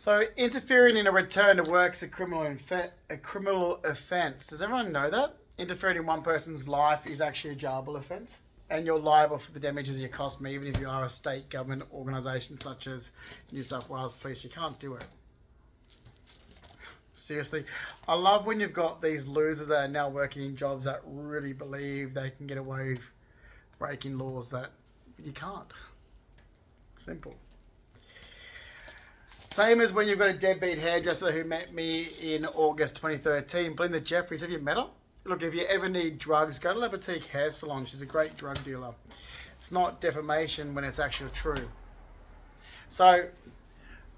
So interfering in a return to work is a criminal offence. Does everyone know that? Interfering in one person's life is actually a jailable offence. And you're liable for the damages you cost me, even if you are a state government organisation such as New South Wales Police. You can't do it. Seriously. I love when you've got these losers that are now working in jobs that really believe they can get away with breaking laws that you can't. Simple. Same as when you've got a deadbeat hairdresser who met me in August 2013, Belinda Jeffries. Have you met her? Look, if you ever need drugs, go to La Boutique Hair Salon. She's a great drug dealer. It's not defamation when it's actually true. So,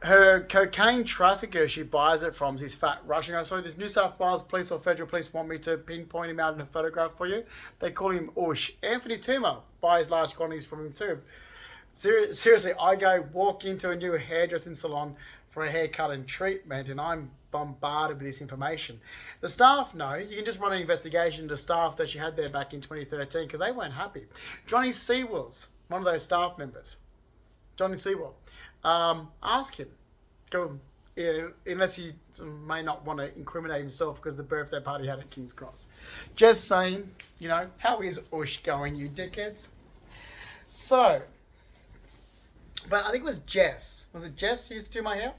her cocaine trafficker she buys it from is this fat Russian guy. So, does New South Wales Police or Federal Police want me to pinpoint him out in a photograph for you? They call him Ush. Anthony Toomer buys large quantities from him too. Seriously, I go walk into a new hairdressing salon for a haircut and treatment, and I'm bombarded with this information. The staff know. You can just run an investigation into staff that she had there back in 2013 because they weren't happy. Johnny Sewell's one of those staff members. Johnny Sewell. Ask him. Go, unless he may not want to incriminate himself because the birthday party had at King's Cross. Just saying, how is Ush going, you dickheads? So, but I think it was Jess. Was it Jess who used to do my hair?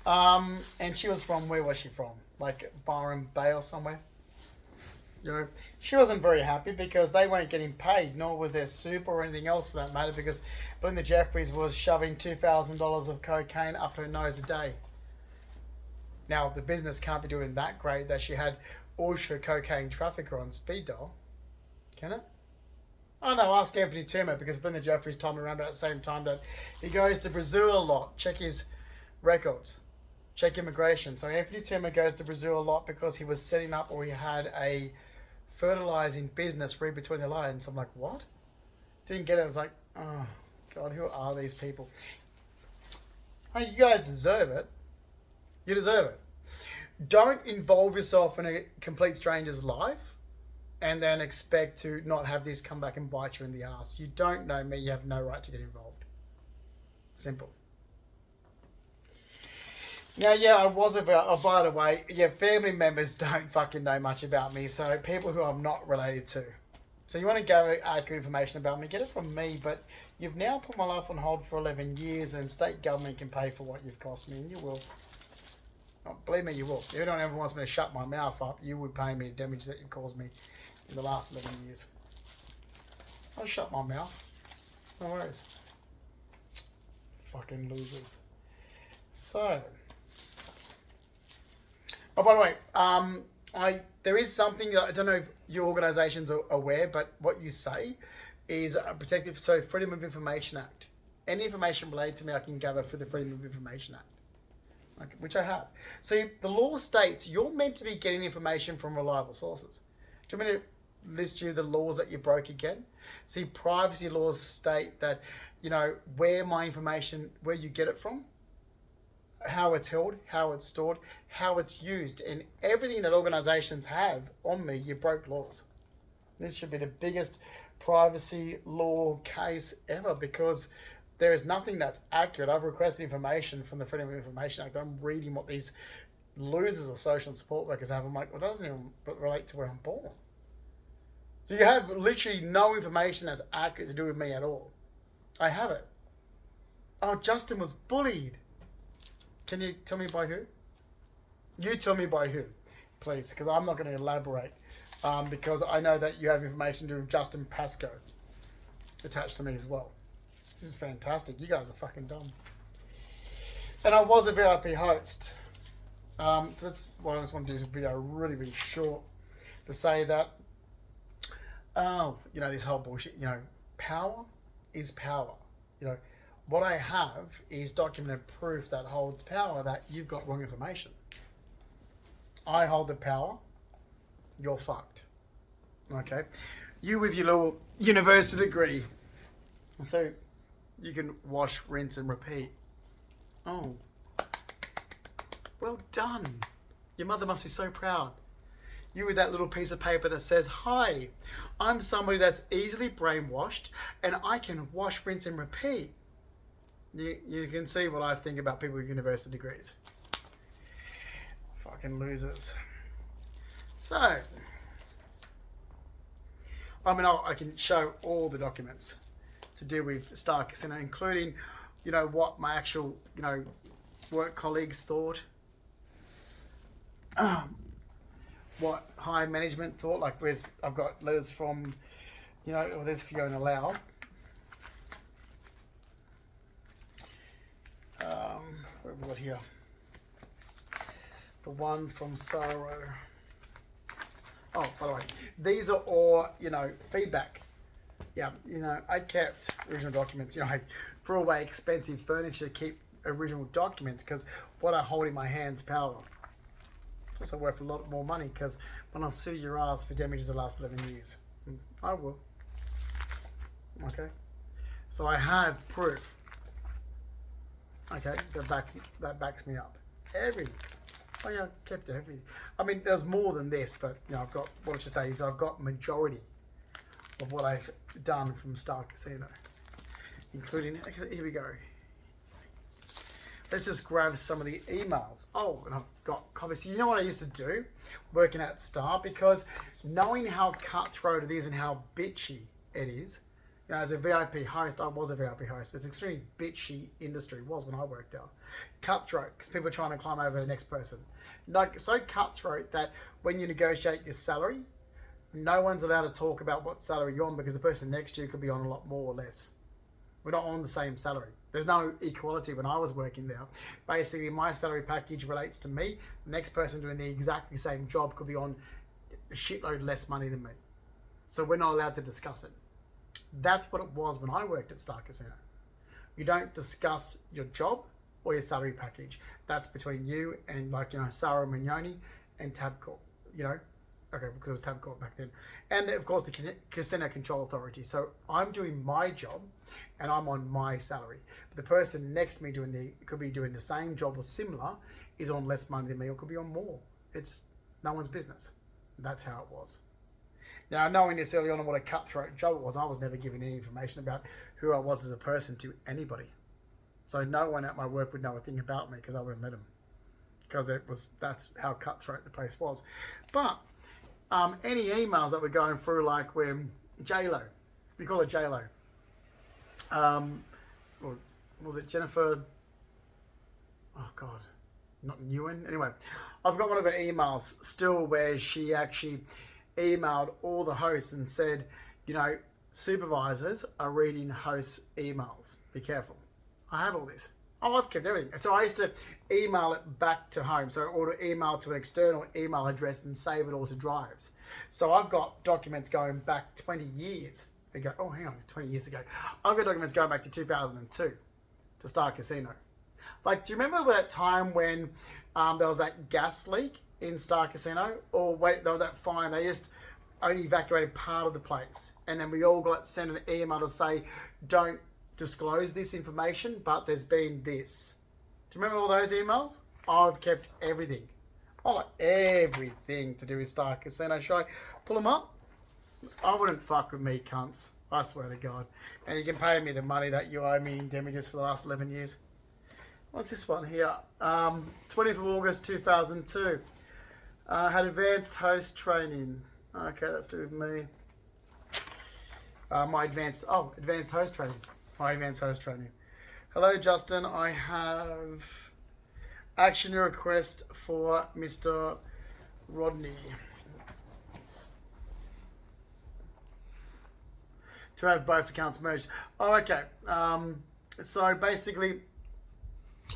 And she was from, where was she from? Like Byron Bay or somewhere. She wasn't very happy because they weren't getting paid, nor was there super or anything else for that matter, because Belinda Jeffries was shoving $2,000 of cocaine up her nose a day. Now, the business can't be doing that great that she had Ush, cocaine trafficker, on speed dial. Can it? Oh no, ask Anthony Toomer, because Belinda Jeffries told me around about the same time that he goes to Brazil a lot. Check his records. Check immigration. So Anthony Toomer goes to Brazil a lot because he was setting up, or he had a fertilizing business. Read between the lines. I'm like, what? Didn't get it. I was like, oh God, who are these people? Hey, you guys deserve it. You deserve it. Don't involve yourself in a complete stranger's life and then expect to not have this come back and bite you in the ass. You don't know me. You have no right to get involved. Simple. Now, yeah, I was about, oh, by the way, family members don't fucking know much about me, so people who I'm not related to. So you want to gather accurate information about me, get it from me, but you've now put my life on hold for 11 years, and state government can pay for what you've cost me, and you will. Oh, believe me, you will. If anyone ever wants me to shut my mouth up, you would pay me the damage that you've caused me in the last 11 years. I'll shut my mouth. No worries. Fucking losers. So... Oh, by the way, there is something, I don't know if your organisations are aware, but what you say is protected. So Freedom of Information Act. Any information related to me I can gather for the Freedom of Information Act, which I have. See, the law states you're meant to be getting information from reliable sources. Do you want me to list you the laws that you broke again? See, privacy laws state that, where my information, where you get it from, how it's held, how it's stored, how it's used, and everything that organisations have on me, you broke laws. This should be the biggest privacy law case ever, because there is nothing that's accurate. I've requested information from the Freedom of Information Act. I'm reading what these losers of social and support workers have. I'm like, well, that doesn't even relate to where I'm born. So you have literally no information that's accurate to do with me at all. I have it. Oh, Justin was bullied. Can you tell me by who? You tell me by who, please, because I'm not going to elaborate, because I know that you have information to do with Justin Pascoe attached to me as well. This is fantastic. You guys are fucking dumb. And I was a VIP host. So that's why I just want to do this video really, really short to say that, this whole bullshit, power is power. What I have is documented proof that holds power that you've got wrong information. I hold the power. You're fucked. Okay? You with your little university degree. So you can wash, rinse and repeat. Oh. Well done. Your mother must be so proud. You with that little piece of paper that says, hi, I'm somebody that's easily brainwashed and I can wash, rinse and repeat. You can see what I think about people with university degrees. Fucking losers. So, I mean, I can show all the documents to do with Star Casino, including, what my actual, work colleagues thought. What high management thought. Like, I've got letters from, there's Fiona Lau. What have we got here? The one from Saro. Oh, by the way, these are all, feedback. Yeah, I kept original documents. I threw away expensive furniture to keep original documents because what I hold in my hand's power. It's also worth a lot more money because when I sue your ass for damages the last 11 years, I will. Okay? So I have proof. Okay, that backs me up. Everything. Oh yeah, I kept everything. I mean, there's more than this, but I've got, what I should say is I've got majority of what I've done from Star Casino, including, here we go. Let's just grab some of the emails. Oh, and I've got copies. So you know what I used to do working at Star? Because knowing how cutthroat it is and how bitchy it is, as a VIP host, I was a VIP host, but it's an extremely bitchy industry, was when I worked there. Cutthroat, because people are trying to climb over the next person. Like, so cutthroat that when you negotiate your salary, no one's allowed to talk about what salary you're on because the person next to you could be on a lot more or less. We're not on the same salary. There's no equality when I was working there. Basically, my salary package relates to me. The next person doing the exactly same job could be on a shitload less money than me. So we're not allowed to discuss it. That's what it was when I worked at Star Casino. You don't discuss your job or your salary package. That's between you and Sarah Mignoni and Tabcorp, Okay, because it was Tabcorp back then. And of course the Casino Control Authority. So I'm doing my job and I'm on my salary. But the person next to me could be doing the same job or similar is on less money than me or could be on more. It's no one's business. That's how it was. Now, knowing this early on what a cutthroat job it was, I was never given any information about who I was as a person to anybody. So no one at my work would know a thing about me because I wouldn't let them. Because that's how cutthroat the place was. But any emails that were going through, like when J-Lo, we call her J-Lo. Or was it Jennifer? Oh God, not Newen. Anyway, I've got one of her emails still where she actually emailed all the hosts and said, supervisors are reading hosts' emails. Be careful. I have all this. Oh, I've kept everything. So I used to email it back to home. So or to email to an external email address and save it all to drives. So I've got documents going back 20 years ago. Oh, hang on, 20 years ago. I've got documents going back to 2002 to Star Casino. Like, do you remember that time when there was that gas leak in Star Casino? Or wait, there was that fire. They just only evacuated part of the place. And then we all got sent an email to say, don't disclose this information, but there's been this. Do you remember all those emails? I've kept everything. Everything to do with Star Casino. Should I pull them up? I wouldn't fuck with me, cunts. I swear to God. And you can pay me the money that you owe me in damages for the last 11 years. What's this one here? 20th of August 2002. Had advanced host training. Okay, that's to do with me. Advanced host training. My advanced host training. Hello, Justin. I have action request for Mr. Rodney to have both accounts merged. Oh, okay. So basically,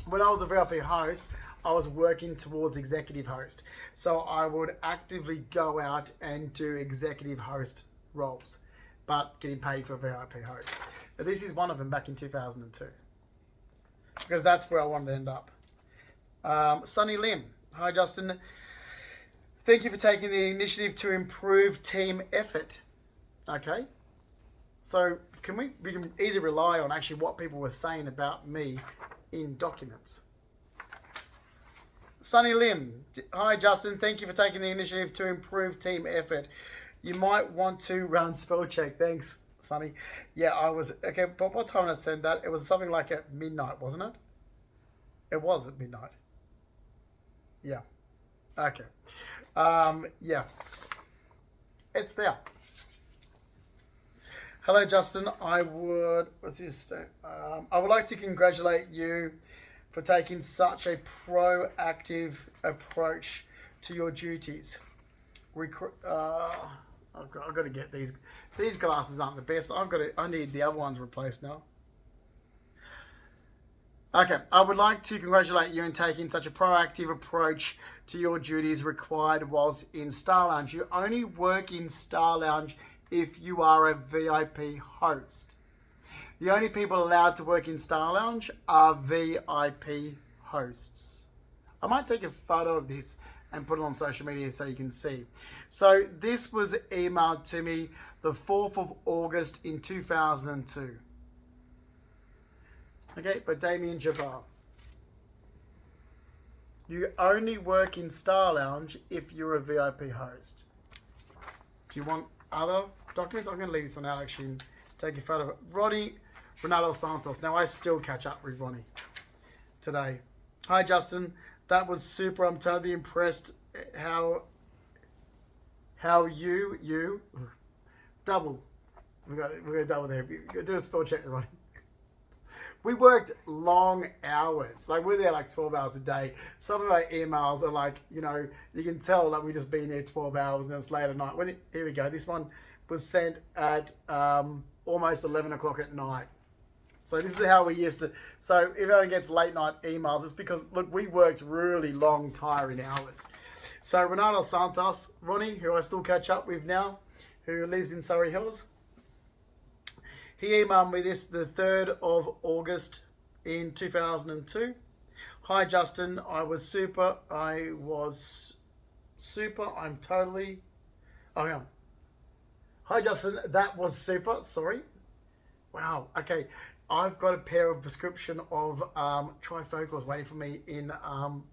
when I was a VIP host, I was working towards executive host. So I would actively go out and do executive host roles, but getting paid for a VIP host. But this is one of them back in 2002. Because that's where I wanted to end up. Sunny Lim. Hi, Justin. Thank you for taking the initiative to improve team effort. Okay. So we can easily rely on actually what people were saying about me in documents. Sunny Lim. Hi, Justin. Thank you for taking the initiative to improve team effort. You might want to run spell check. Thanks, Sunny. Yeah, I was okay. But what time did I send that? It was something like at midnight, wasn't it? It was at midnight. Yeah. Okay. Yeah. It's there. Hello, Justin. What's this? I would like to congratulate you for taking such a proactive approach to your duties. I've got to get these. These glasses aren't the best. I need the other ones replaced now. Okay, I would like to congratulate you in taking such a proactive approach to your duties required whilst in Star Lounge. You only work in Star Lounge if you are a VIP host. The only people allowed to work in Star Lounge are VIP hosts. I might take a photo of this and put it on social media so you can see. So this was emailed to me the 4th of August in 2002. Okay, by Damien Jabbar. You only work in Star Lounge if you're a VIP host. Do you want other documents? I'm going to leave this one out actually and take a photo of it. Ronnie Ronaldo Santos. Now I still catch up with Ronnie today. Hi Justin, that was super. I'm totally impressed how you double. We're gonna double there. Do a spell check, Ronnie. We worked long hours. Like we're there like 12 hours a day. Some of our emails are like, you can tell that we just been there 12 hours and it's late at night. Here we go. This one was sent at almost 11 o'clock at night. So this is how we used to. So if anyone gets late night emails, it's because, look, we worked really long, tiring hours. So Ronaldo Santos, Ronnie, who I still catch up with now, who lives in Surrey Hills, he emailed me this the 3rd of August in 2002. Hi, Justin. I'm totally... Oh, yeah. Hi, Justin. That was super. Sorry. Wow. Okay. I've got a pair of prescription of trifocals waiting for me in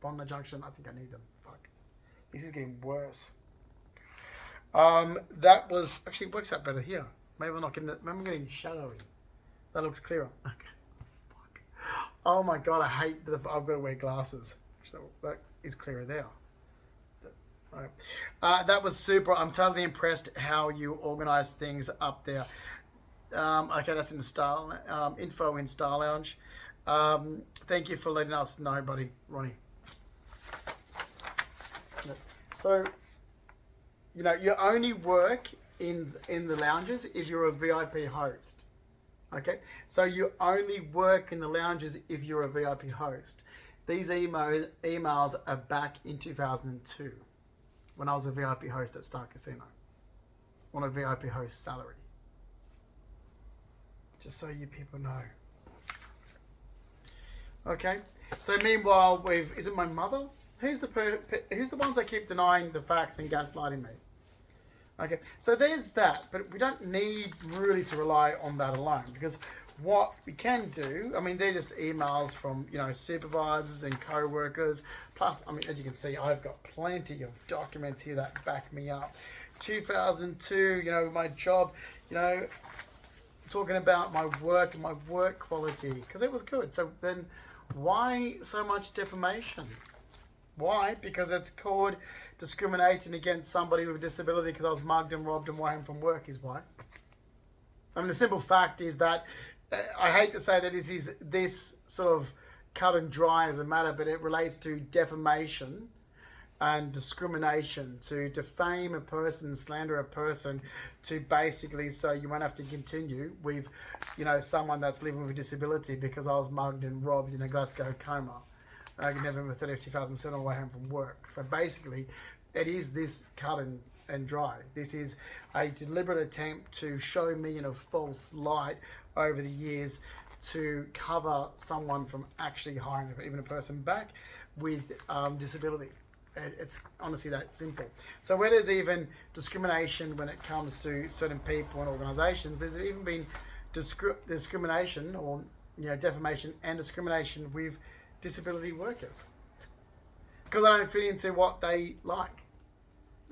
Bondi Junction. I think I need them. Fuck. This is getting worse. That was... Actually, it works out better here. Maybe I'm not getting it. Maybe I'm getting shadowy. That looks clearer. Okay. Fuck. Oh my god, I hate that I've got to wear glasses. So that is clearer there. Right. That was super. I'm totally impressed how you organise things up there. Okay, that's in the info in Star Lounge. Thank you for letting us know, buddy, Ronnie. So, you only work in the lounges if you're a VIP host. Okay, so you only work in the lounges if you're a VIP host. These emails are back in 2002 when I was a VIP host at Star Casino on a VIP host salary. Just so you people know. Okay, so meanwhile, is it my mother? Who's the ones that keep denying the facts and gaslighting me? Okay, so there's that, but we don't need really to rely on that alone, because what we can do, they're just emails from, supervisors and co-workers. Plus, as you can see, I've got plenty of documents here that back me up. 2002, my job, talking about my work and my work quality, because it was good. So then why so much defamation? Why? Because it's called discriminating against somebody with a disability because I was mugged and robbed and waylaid from work is why. The simple fact is that I hate to say that this sort of cut and dry as a matter, but it relates to defamation and discrimination, to defame a person, slander a person, to basically so you won't have to continue with, someone that's living with a disability because I was mugged and robbed in a Glasgow coma. November 30th, 2007, away home from work. So basically, it is this cut and dry. This is a deliberate attempt to show me in a false light over the years to cover someone from actually hiring even a person back with disability. It's honestly that simple. So where there's even discrimination when it comes to certain people and organisations, there's even been discrimination or defamation and discrimination with disability workers because I don't fit into what they like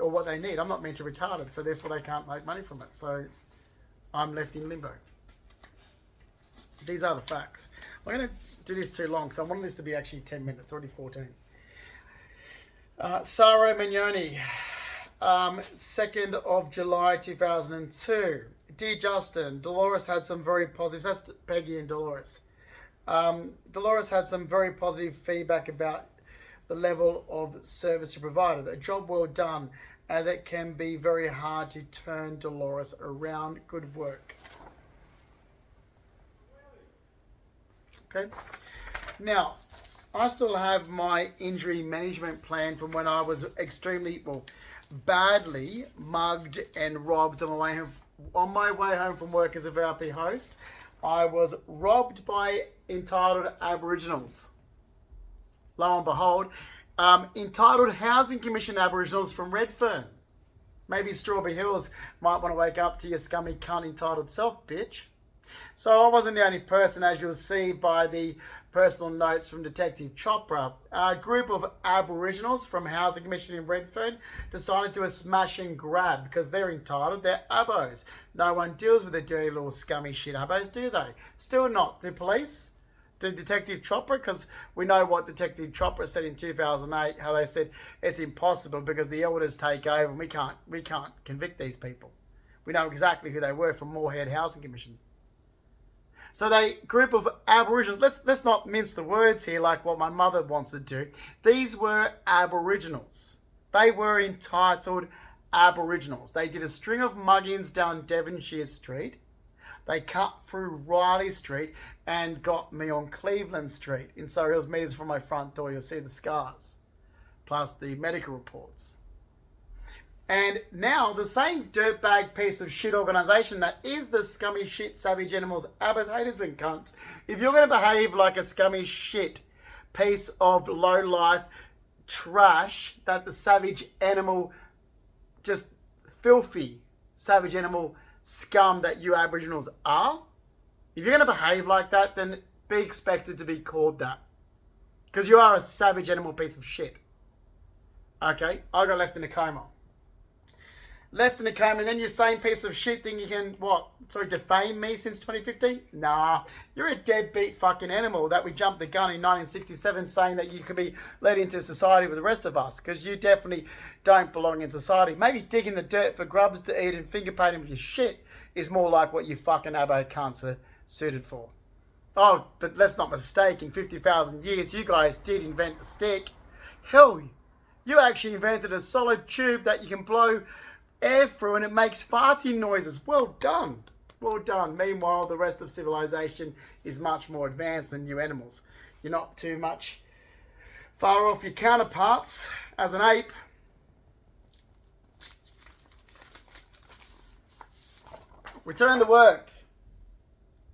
or what they need. I'm not mentally retarded, so therefore they can't make money from it. So I'm left in limbo. These are the facts. I'm going to do this too long because I wanted this to be actually 10 minutes, already 14. Sara Mignoni, 2nd of July 2002. Dear Justin, Dolores had some very positive, that's Peggy and Dolores. Dolores had some very positive feedback about the level of service you provided. A job well done, as it can be very hard to turn Dolores around. Good work. Okay. Now, I still have my injury management plan from when I was extremely, badly mugged and robbed on my way home from work as a VIP host. I was robbed by entitled Aboriginals. Lo and behold, entitled Housing Commission Aboriginals from Redfern. Maybe Strawberry Hills might want to wake up to your scummy cunt entitled self, bitch. So I wasn't the only person, as you'll see by the personal notes from Detective Chopra. A group of Aboriginals from Housing Commission in Redfern decided to do a smash and grab because they're entitled. They're abos. No one deals with the dirty little scummy shit abos, do they? Still not. Do police? Do Detective Chopra? Because we know what Detective Chopra said in 2008, how they said it's impossible because the elders take over and we can't convict these people. We know exactly who they were from Moorhead Housing Commission. So they group of Aboriginals. Let's not mince the words here like what my mother wants to do. These were Aboriginals. They were entitled Aboriginals. They did a string of muggings down Devonshire Street. They cut through Riley Street and got me on Cleveland Street. In Surrey Hills, meters from my front door, you'll see the scars, plus the medical reports. And now the same dirtbag piece of shit organisation that is the scummy shit savage animals, abbas, haters and cunts, if you're going to behave like a scummy shit piece of low life trash that the savage animal, just filthy savage animal scum that you Aboriginals are, if you're going to behave like that, then be expected to be called that. Because you are a savage animal piece of shit. Okay, I got left in a coma. Left in a coma, and then you same piece of shit think you can, defame me since 2015? Nah, you're a deadbeat fucking animal that we jumped the gun in 1967 saying that you could be let into society with the rest of us, because you definitely don't belong in society. Maybe digging the dirt for grubs to eat and finger painting with your shit is more like what you fucking abo cunts are suited for. Oh, but let's not mistake, in 50,000 years, you guys did invent the stick. Hell, you actually invented a solid tube that you can blow air through and it makes farting noises. Well done. Well done. Meanwhile, the rest of civilization is much more advanced than you animals. You're not too much far off your counterparts as an ape. Return to work.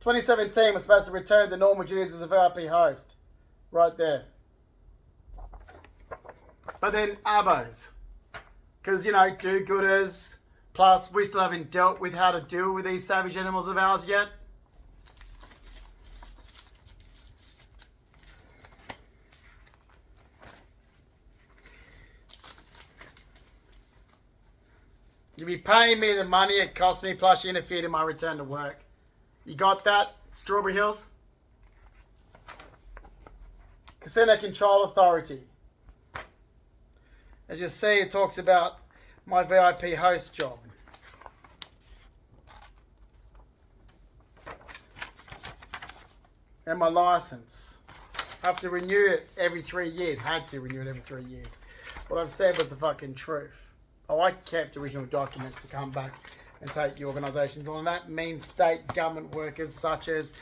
2017 was supposed to return to normal duties as a VIP host. Right there. But then abos. Because, do-gooders. Plus, we still haven't dealt with how to deal with these savage animals of ours yet. You'll be paying me the money it cost me, plus you interfered in my return to work. You got that, Strawberry Hills? Casino Control Authority. As you see, it talks about my VIP host job. And my license. I have to renew it every 3 years. Had to renew it every 3 years. What I've said was the fucking truth. Oh, I kept original documents to come back and take your organisations on. And that means state government workers such as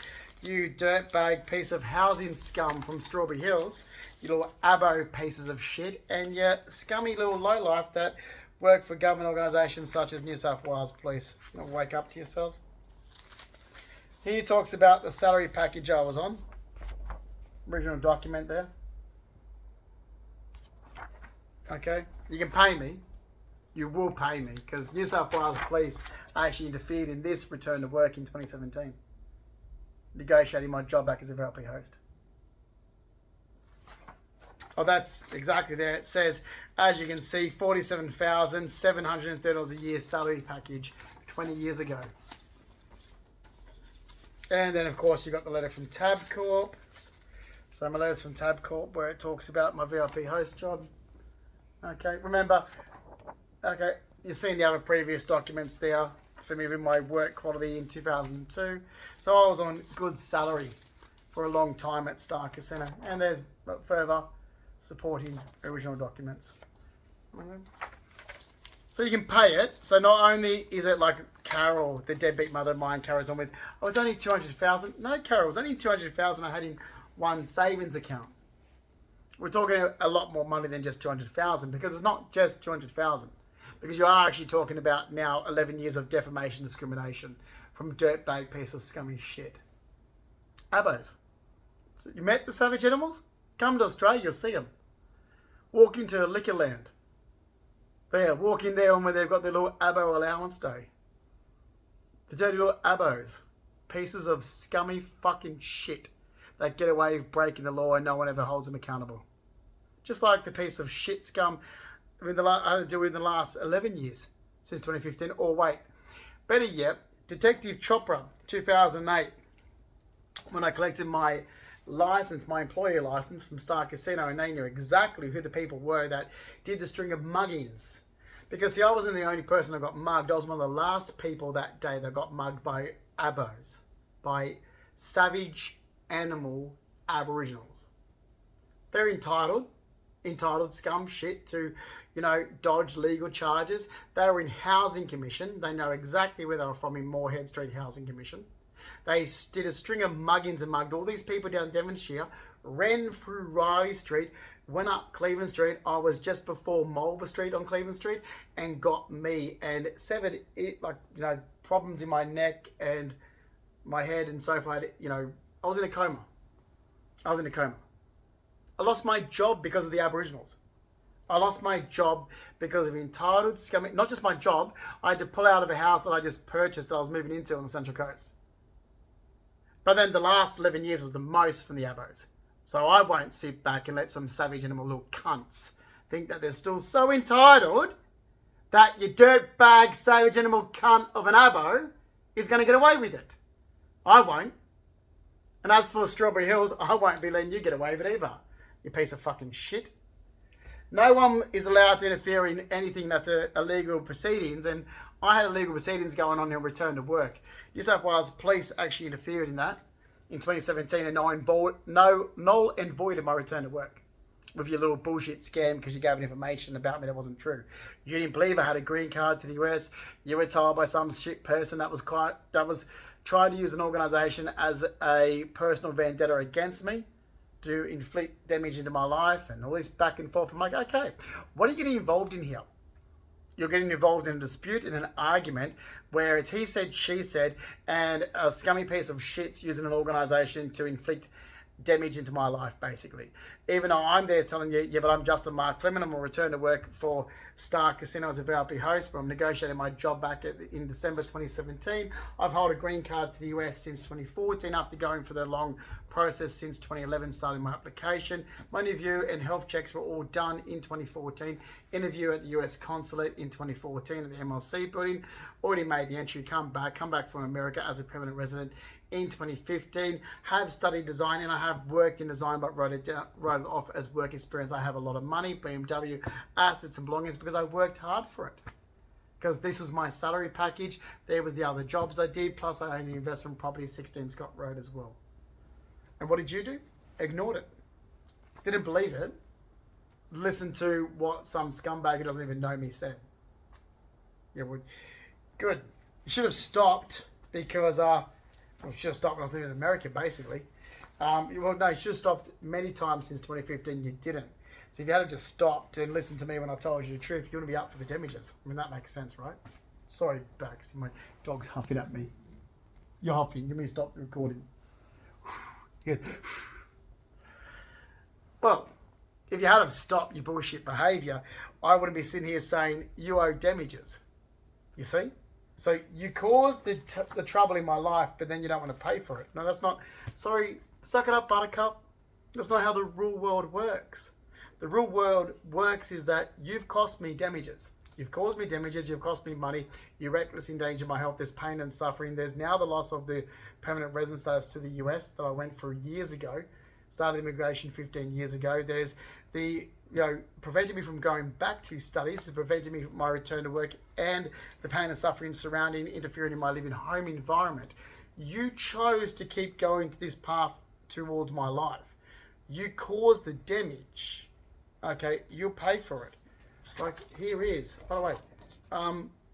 you dirtbag piece of housing scum from Strawberry Hills, you little abo pieces of shit, and your scummy little lowlife that work for government organisations such as New South Wales Police. Wake up to yourselves. Here he talks about the salary package I was on. Original document there. Okay, you can pay me. You will pay me because New South Wales Police actually interfered in this return to work in 2017. Negotiating my job back as a VIP host. Oh, that's exactly there. It says, as you can see, $47,730 a year salary package 20 years ago. And then, of course, you got the letter from Tabcorp. So my letters from Tabcorp where it talks about my VIP host job. Okay, remember, okay, you've seen the other previous documents there for me with my work quality in 2002. So I was on good salary for a long time at Star Casino. And there's further supporting original documents. So you can pay it. So not only is it like Carol, the deadbeat mother of mine, carries on with, oh, it's only 200,000. No, Carol, it was only 200,000 I had in one savings account. We're talking a lot more money than just 200,000 because it's not just 200,000 because you are actually talking about now 11 years of defamation discrimination from a dirtbag piece of scummy shit. Abos. So you met the savage animals? Come to Australia, you'll see them. Walk into Liquorland. There, walk in there when they've got their little abo allowance day. The dirty little abos. Pieces of scummy fucking shit that get away with breaking the law and no one ever holds them accountable. Just like the piece of shit scum I had to do in the last 11 years, since 2015. Or wait, better yet, Detective Chopra, 2008, when I collected my license, my employee license from Star Casino, and they knew exactly who the people were that did the string of muggings. Because, see, I wasn't the only person that got mugged. I was one of the last people that day that got mugged by abos, by savage animal aboriginals. They're entitled scum shit to, dodge legal charges. They were in Housing Commission. They know exactly where they were from in Moorhead Street Housing Commission. They did a string of muggings and mugged all these people down Devonshire, ran through Riley Street, went up Cleveland Street. I was just before Mulver Street on Cleveland Street and got me and severed it, problems in my neck and my head and so forth. I was in a coma. I lost my job because of the Aboriginals. I lost my job because of entitled scummy. Not just my job. I had to pull out of a house that I just purchased that I was moving into on the Central Coast. But then the last 11 years was the most from the abos. So I won't sit back and let some savage animal little cunts think that they're still so entitled that your dirtbag savage animal cunt of an abo is going to get away with it. I won't. And as for Strawberry Hills, I won't be letting you get away with it either, you piece of fucking shit. No one is allowed to interfere in anything that's illegal proceedings, and I had illegal proceedings going on in return to work. New South Wales police actually interfered in that in 2017 and null and voided my return to work with your little bullshit scam because you gave information about me that wasn't true. You didn't believe I had a green card to the US. You were told by some shit person that was trying to use an organisation as a personal vendetta against me to inflict damage into my life and all this back and forth. I'm like, okay, what are you getting involved in here? You're getting involved in a dispute, in an argument where it's he said, she said, and a scummy piece of shit's using an organisation to inflict damage into my life, basically. Even though I'm there telling you, yeah, but I'm Justin Mark Fleming, I'm going to return to work for Star Casino as a VIP host, but I'm negotiating my job back in December 2017. I've held a green card to the US since 2014 after going for the long process since 2011, starting my application. My interview and health checks were all done in 2014. Interview at the US consulate in 2014 at the MLC building. Already made the entry, come back from America as a permanent resident in 2015. Have studied design and I have worked in design but wrote it off as work experience. I have a lot of money, BMW, assets and belongings because I worked hard for it. Because this was my salary package. There was the other jobs I did, plus I own the investment property 16 Scott Road as well. And what did you do? Ignored it. Didn't believe it. Listened to what some scumbag who doesn't even know me said. Yeah, well, good. You should have stopped because you should have stopped when I was living in America, basically. You should have stopped many times since 2015. You didn't. So if you had just stopped and listened to me when I told you the truth, you want to be up for the damages. I mean, that makes sense, right? Sorry, Bax. My dog's huffing at me. You're huffing. Give me stop the recording. Yeah. Well, if you had have stopped your bullshit behaviour, I wouldn't be sitting here saying you owe damages. You see? So you caused the trouble in my life, but then you don't want to pay for it. No, that's not... Sorry, suck it up, buttercup. That's not how the real world works. The real world works is that you've cost me damages. You've caused me damages, you've cost me money, you recklessly endanger my health, there's pain and suffering. There's now the loss of the permanent resident status to the US that I went through years ago, started immigration 15 years ago. There's the, preventing me from going back to studies, preventing me from my return to work, and the pain and suffering surrounding, interfering in my living home environment. You chose to keep going to this path towards my life. You caused the damage. Okay, you'll pay for it. Like, here is, by the way,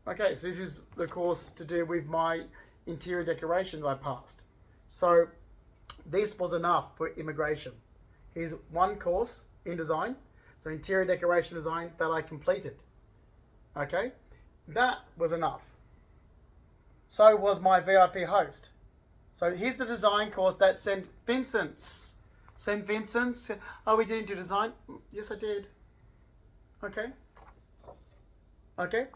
okay, so this is the course to do with my interior decoration that I passed. So this was enough for immigration. Here's one course in design, so interior decoration design that I completed. Okay, that was enough. So was my VIP host. So here's the design course that St. Vincent's. St. Vincent's, oh, we didn't do design? Yes, I did. Okay. Okay,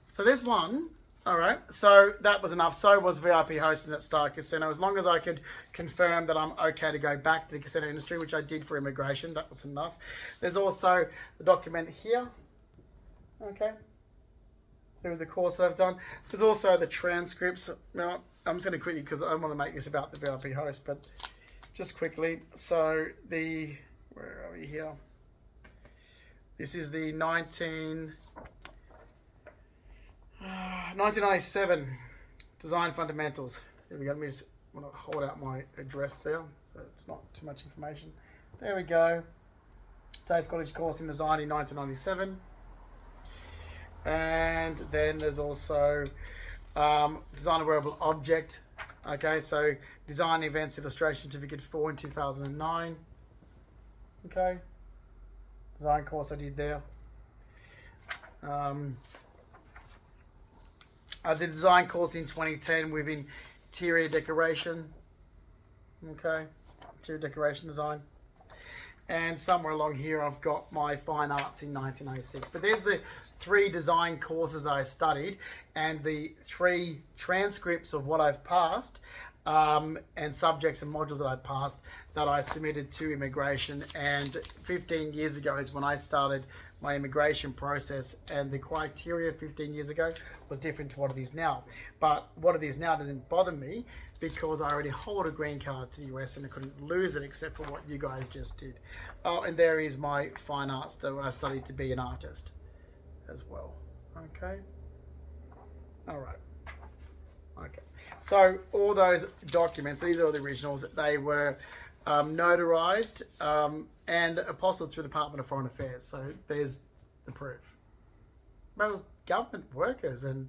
so there's one. All right, so that was enough. So was VIP hosting at Star Casino. As long as I could confirm that I'm okay to go back to the casino industry, which I did for immigration, that was enough. There's also the document here. Okay, through the course that I've done. There's also the transcripts. Now, I'm just going to quickly, because I want to make this about the VIP host, but just quickly. So where are we here? This is the 1997 Design Fundamentals. Here we go. Let me just want to hold out my address there so it's not too much information. There we go. Dave College course in design in 1997. And then there's also Design a Wearable Object. Okay, so Design Events Illustration Certificate 4 in 2009. Okay. Design course I did there. I did a design course in 2010 with interior decoration. Okay, interior decoration design. And somewhere along here I've got my fine arts in 1996. But there's the 3 design courses that I studied and the 3 transcripts of what I've passed and subjects and modules that I passed that I submitted to immigration. And 15 years ago is when I started my immigration process, and the criteria 15 years ago was different to what it is now. But what it is now doesn't bother me because I already hold a green card to the US and I couldn't lose it except for what you guys just did. Oh, and there is my fine arts that I studied to be an artist as well. Okay. All right. Okay. So all those documents, these are the originals. They were notarized and apostled through the Department of Foreign Affairs. So there's the proof. But it was government workers and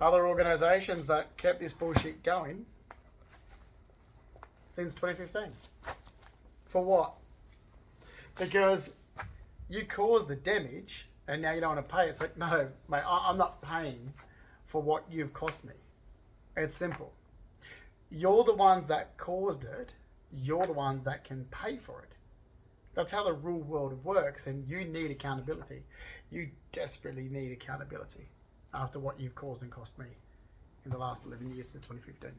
other organizations that kept this bullshit going since 2015. For what? Because you caused the damage and now you don't want to pay. It's like, no, mate, I'm not paying for what you've cost me. It's simple. You're the ones that caused it. You're the ones that can pay for it. That's how the real world works, and you need accountability. You desperately need accountability after what you've caused and cost me in the last 11 years since 2015.